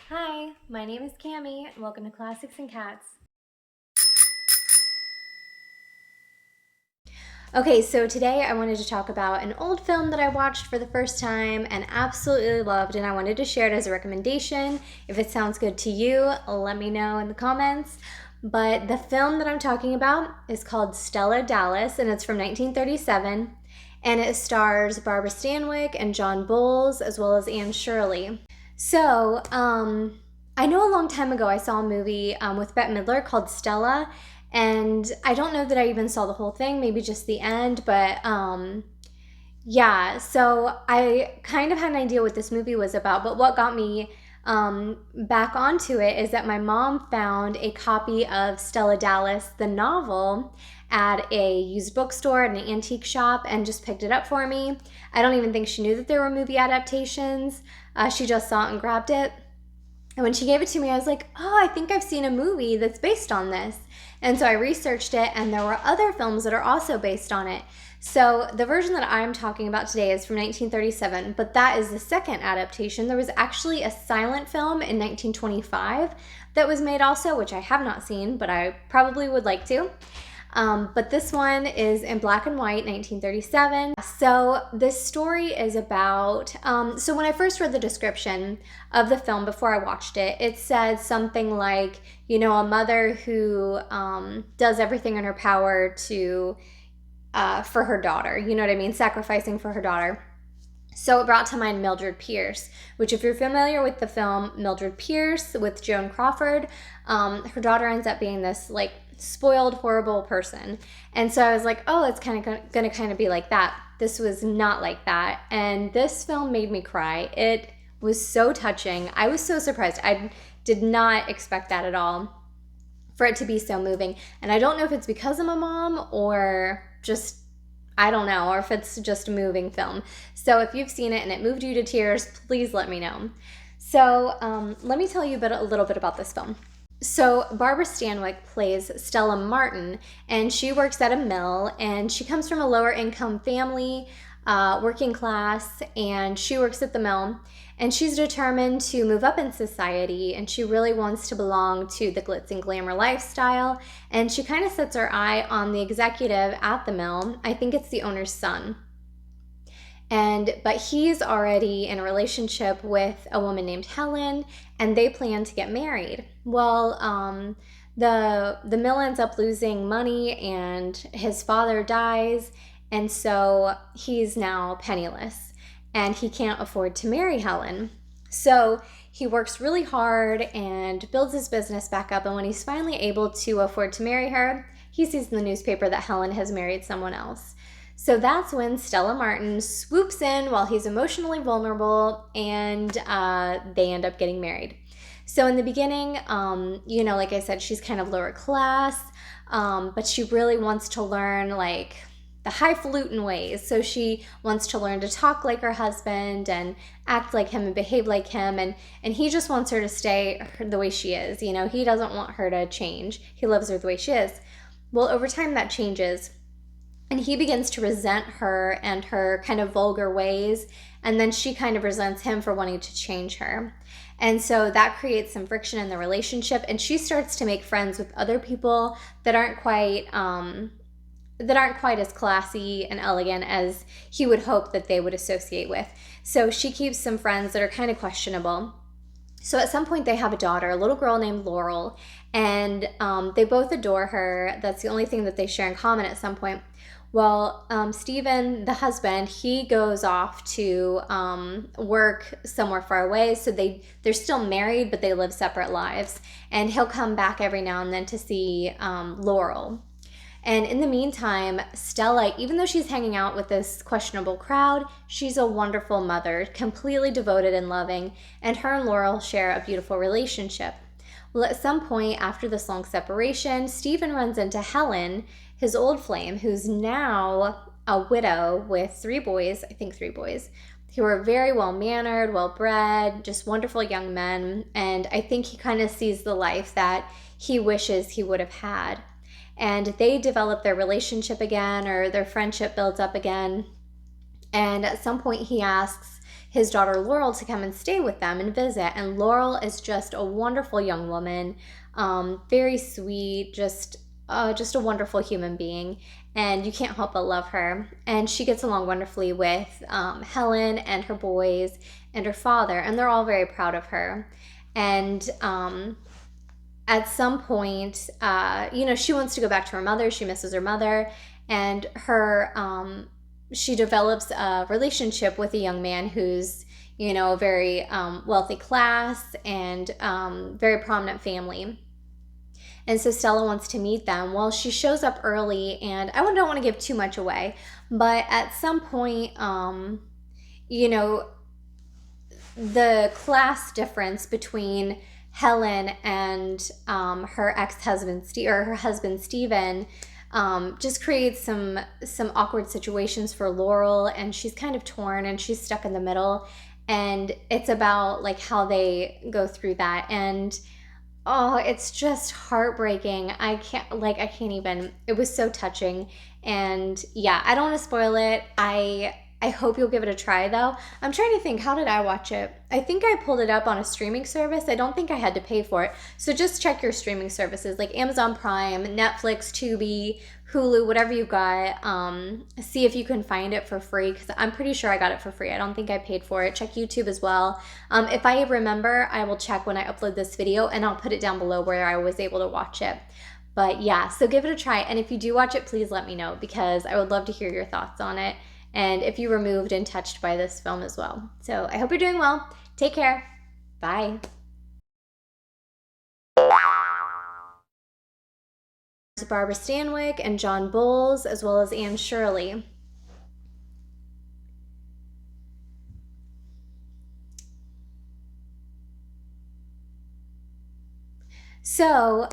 Hi, my name is Cami, and welcome to Classics and Cats. Okay, so today I wanted to talk about an old film that I watched for the first time and absolutely loved, and I wanted to share it as a recommendation. If it sounds good to you, let me know in the comments. But the film that I'm talking about is called Stella Dallas, and it's from 1937, and it stars Barbara Stanwyck and John Boles, as well as Anne Shirley. So, I know a long time ago I saw a movie with Bette Midler called Stella, and I don't know that I even saw the whole thing, maybe just the end, but yeah, so I kind of had an idea what this movie was about, but what got me back onto it is that my mom found a copy of Stella Dallas, the novel, at a used bookstore at an antique shop and just picked it up for me. I don't even think she knew that there were movie adaptations. She just saw it and grabbed it. And when she gave it to me, I was like, oh, I think I've seen a movie that's based on this. And so I researched it, and there were other films that are also based on it. So the version that I'm talking about today is from 1937, but that is the second adaptation. There was actually a silent film in 1925 that was made also, which I have not seen, but I probably would like to. But this one is in black and white, 1937. So this story is about, so when I first read the description of the film before I watched it, it said something like, a mother who does everything in her power to, for her daughter, you know what I mean? Sacrificing for her daughter. So it brought to mind Mildred Pierce, which if you're familiar with the film Mildred Pierce with Joan Crawford, her daughter ends up being this like spoiled, horrible person. And so I was like, oh, it's kind of going to kind of be like that. This was not like that. And this film made me cry. It was so touching. I was so surprised. I did not expect that at all, for it to be so moving. And I don't know if it's because I'm a mom or just, I don't know, or if it's just a moving film. So if you've seen it and it moved you to tears, please let me know. So let me tell you a little bit about this film. So Barbara Stanwyck plays Stella Martin, and she works at a mill, and she comes from a lower income family, working class, and she works at the mill, and she's determined to move up in society, and she really wants to belong to the glitz and glamour lifestyle, and she kind of sets her eye on the executive at the mill. I think it's the owner's son. But he's already in a relationship with a woman named Helen, and they plan to get married. Well, the mill ends up losing money, and his father dies, and so he's now penniless, and he can't afford to marry Helen. So he works really hard and builds his business back up, and when he's finally able to afford to marry her, he sees in the newspaper that Helen has married someone else. So that's when Stella Martin swoops in while he's emotionally vulnerable, and they end up getting married. So in the beginning, like I said, she's kind of lower class, but she really wants to learn like the highfalutin ways. So she wants to learn to talk like her husband and act like him and behave like him, and he just wants her to stay the way she is. He doesn't want her to change. He loves her the way she is. Well, over time that changes, and he begins to resent her and her kind of vulgar ways, and then she kind of resents him for wanting to change her. And so that creates some friction in the relationship, and she starts to make friends with other people that aren't quite as classy and elegant as he would hope that they would associate with. So she keeps some friends that are kind of questionable. So at some point they have a daughter, a little girl named Laurel, and they both adore her. That's the only thing that they share in common at some point. Well, Stephen, the husband, he goes off to work somewhere far away. So they're still married, but they live separate lives. And he'll come back every now and then to see Laurel. And in the meantime, Stella, even though she's hanging out with this questionable crowd, she's a wonderful mother, completely devoted and loving, and her and Laurel share a beautiful relationship. Well, at some point after this long separation, Stephen runs into Helen, his old flame, who's now a widow with three boys, who are very well-mannered, well-bred, just wonderful young men, and I think he kind of sees the life that he wishes he would have had. And they develop their relationship again, or their friendship builds up again. And at some point he asks his daughter Laurel to come and stay with them and visit. And Laurel is just a wonderful young woman, very sweet, just a wonderful human being, and you can't help but love her. And she gets along wonderfully with Helen and her boys and her father, and they're all very proud of her. And at some point, she wants to go back to her mother. She misses her mother, and she develops a relationship with a young man who's, a very wealthy class and very prominent family. And so Stella wants to meet them. Well, she shows up early, and I don't want to give too much away, but at some point, the class difference between Helen and her ex-husband, her husband Stephen, just creates some awkward situations for Laurel, and she's kind of torn and she's stuck in the middle. And it's about like how they go through that. And oh, it's just heartbreaking. I can't even. It was so touching. And yeah, I don't want to spoil it. I hope you'll give it a try though. I'm trying to think, how did I watch it? I think I pulled it up on a streaming service. I don't think I had to pay for it. So just check your streaming services like Amazon Prime, Netflix, Tubi, Hulu, whatever you got. See if you can find it for free, because I'm pretty sure I got it for free. I don't think I paid for it. Check YouTube as well. If I remember, I will check when I upload this video, and I'll put it down below where I was able to watch it. But yeah, so give it a try. And if you do watch it, please let me know, because I would love to hear your thoughts on it, and if you were moved and touched by this film as well. So I hope you're doing well. Take care. Bye. Barbara Stanwyck and John Boles, as well as Anne Shirley. So,